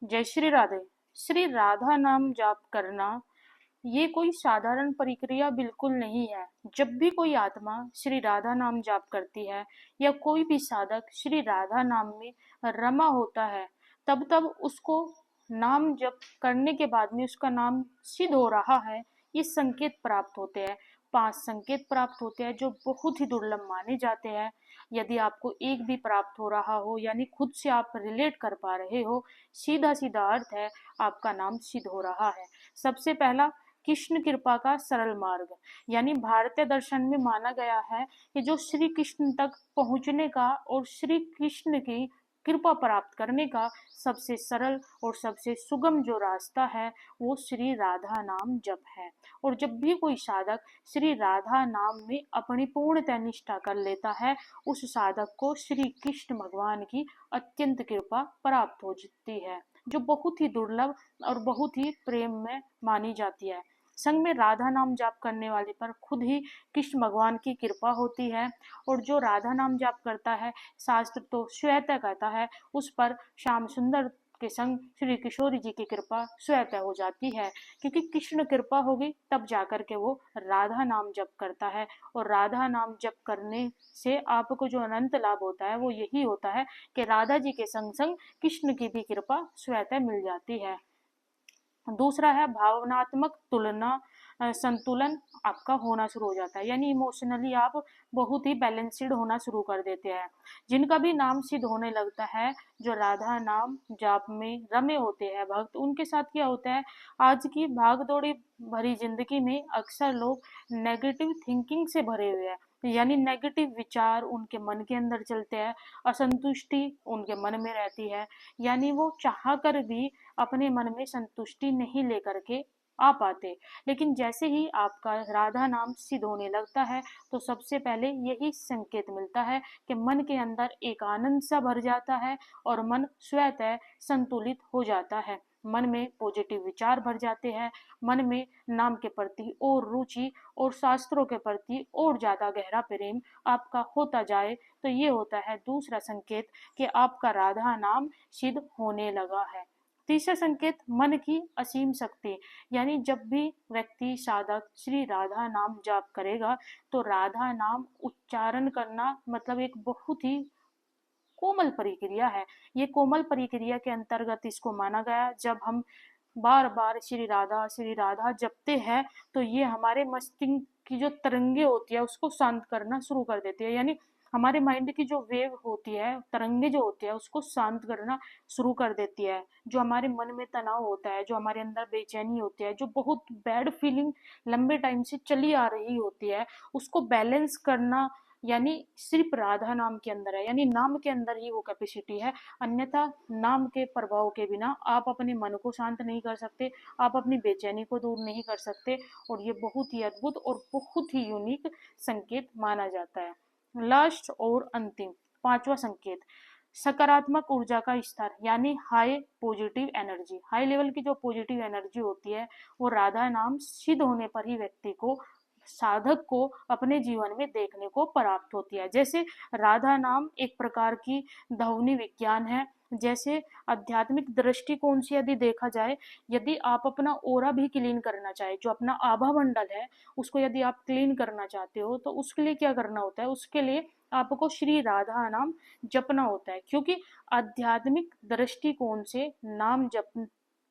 जय श्री राधे। श्री राधा नाम जाप करना ये कोई साधारण प्रक्रिया बिल्कुल नहीं है। जब भी कोई आत्मा श्री राधा नाम जाप करती है या कोई भी साधक श्री राधा नाम में रमा होता है, तब तब उसको नाम जप करने के बाद में उसका नाम सिद्ध हो रहा है, ये संकेत प्राप्त होते हैं। 5 संकेत प्राप्त होते हैं जो बहुत ही दुर्लभ माने जाते हैं। यदि आपको एक भी प्राप्त हो रहा हो, यानी खुद से आप रिलेट कर पा रहे हो, सीधा सीधा अर्थ है आपका नाम सिद्ध हो रहा है। सबसे पहला, कृष्ण कृपा का सरल मार्ग, यानी भारतीय दर्शन में माना गया है कि जो श्री कृष्ण तक पहुंचने का और श्री कृष्ण की कृपा प्राप्त करने का सबसे सरल और सबसे सुगम जो रास्ता है वो श्री राधा नाम जप है। और जब भी कोई साधक श्री राधा नाम में अपनी पूर्णतः निष्ठा कर लेता है, उस साधक को श्री कृष्ण भगवान की अत्यंत कृपा प्राप्त हो जाती है, जो बहुत ही दुर्लभ और बहुत ही प्रेम में मानी जाती है। संग में राधा नाम जाप करने वाले पर खुद ही कृष्ण भगवान की कृपा होती है। और जो राधा नाम जाप करता है, शास्त्र तो स्वतः कहता है उस पर श्याम सुंदर के संग श्री किशोरी जी की कृपा स्वतः हो जाती है, क्योंकि कृष्ण कृपा होगी तब जाकर के वो राधा नाम जप करता है। और राधा नाम जप करने से आपको जो अनंत लाभ होता है वो यही होता है कि राधा जी के संग संग कृष्ण की भी कृपा स्वतः मिल जाती है। दूसरा है भावनात्मक तुलना, संतुलन आपका होना शुरू हो जाता है, यानी इमोशनली आप बहुत ही बैलेंस्ड होना शुरू कर देते हैं। जिनका भी नाम सिद्ध होने लगता है, जो राधा नाम जाप में रमे होते हैं भक्त, उनके साथ क्या होता है, आज की भाग दौड़ी भरी जिंदगी में अक्सर लोग नेगेटिव थिंकिंग से भरे हुए हैं, यानी नेगेटिव विचार उनके मन के अंदर चलते हैं, असंतुष्टि उनके मन में रहती है, यानी वो चाह कर भी अपने मन में संतुष्टि नहीं लेकर के आ पाते। लेकिन जैसे ही आपका राधा नाम सिद्ध होने लगता है, तो सबसे पहले यही संकेत मिलता है कि मन के अंदर एक आनंद सा भर जाता है और मन स्वतः संतुलित हो जाता है। मन में पॉजिटिव विचार भर जाते हैं, मन में नाम के प्रति और रुचि और शास्त्रों के प्रति और ज्यादा गहरा प्रेम आपका होता जाए, तो ये होता है दूसरा संकेत कि आपका राधा नाम सिद्ध होने लगा है। तीसरा संकेत, मन की असीम शक्ति, यानी जब भी व्यक्ति साधक श्री राधा नाम जाप करेगा, तो राधा नाम उच्चारण करना मतलब एक बहुत ही कोमल प्रक्रिया है। ये कोमल प्रक्रिया के अंतर्गत इसको माना गया। जब हम बार बार श्री राधा जपते हैं, तो ये हमारे मस्तिष्क की जो तरंगे होती है उसको शांत करना शुरू कर देती है, यानी हमारे माइंड की जो वेव होती है, तरंगे जो होती है, उसको शांत करना शुरू कर देती है। जो हमारे मन में तनाव होता है, जो हमारे अंदर बेचैनी होती है, जो बहुत बैड फीलिंग लंबे टाइम से चली आ रही होती है, उसको बैलेंस करना यानी सिर्फ राधा नाम के अंदर है, यानी नाम के अंदर ही वो कैपेसिटी है। अन्यथा नाम के प्रभाव के बिना आप अपने मन को शांत नहीं कर सकते, आप अपनी बेचैनी को दूर नहीं कर सकते। और ये बहुत ही अद्भुत और बहुत ही यूनिक संकेत माना जाता है। लास्ट और अंतिम, पांचवा संकेत, सकारात्मक ऊर्जा का स्तर, यानी high positive energy. High level की जो पॉजिटिव एनर्जी होती है, वो राधा नाम सिद्ध होने पर ही व्यक्ति को, साधक को अपने जीवन में देखने को प्राप्त होती है। जैसे राधा नाम एक प्रकार की ध्वनि विज्ञान है। जैसे आध्यात्मिक दृष्टिकोण से यदि देखा जाए, यदि आप अपना ओरा भी क्लीन करना चाहे, जो अपना आभा मंडल है उसको यदि आप क्लीन करना चाहते हो, तो उसके लिए क्या करना होता है, उसके लिए आपको श्री राधा नाम जपना होता है। क्योंकि आध्यात्मिक दृष्टिकोण से नाम जप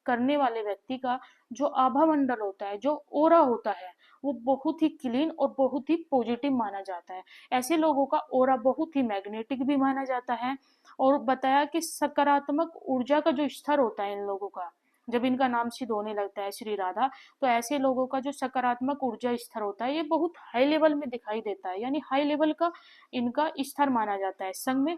करने वाले व्यक्ति का जो आभा मंडल होता है, जो ओरा होता है, वो बहुत ही क्लीन और बहुत ही पॉजिटिव माना जाता है। ऐसे लोगों का ओरा बहुत ही मैग्नेटिक भी माना जाता है। और बताया कि सकारात्मक ऊर्जा का जो स्तर होता है इन लोगों का, जब इनका नाम सिद्ध होने लगता है श्री राधा, तो ऐसे लोगों का जो सकारात्मक ऊर्जा स्तर होता है ये बहुत हाई लेवल में दिखाई देता है, यानी हाई लेवल का इनका स्तर माना जाता है। संग में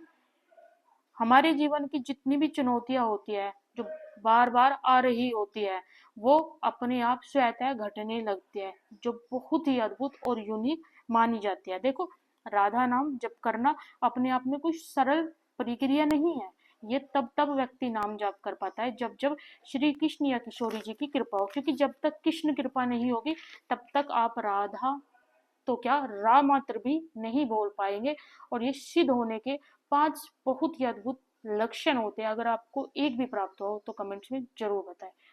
हमारे जीवन की जितनी भी चुनौतियां होती है, जो बार बार आ रही होती है, वो अपने आप स्वतः घटने लगती है, जो बहुत ही अद्भुत और यूनिक मानी जाती है। देखो, राधा नाम जप करना अपने आप में कुछ सरल प्रक्रिया नहीं है। ये तब तब व्यक्ति नाम जाप कर पाता है जब जब श्री कृष्ण या किशोरी जी की कृपा हो, क्योंकि जब तक कृष्ण कृपा नहीं होगी तब तक आप राधा तो क्या रा मात्र भी नहीं बोल पाएंगे। और ये सिद्ध होने के 5 बहुत ही अद्भुत लक्षण होते हैं, अगर आपको एक भी प्राप्त हो तो कमेंट्स में जरूर बताएं।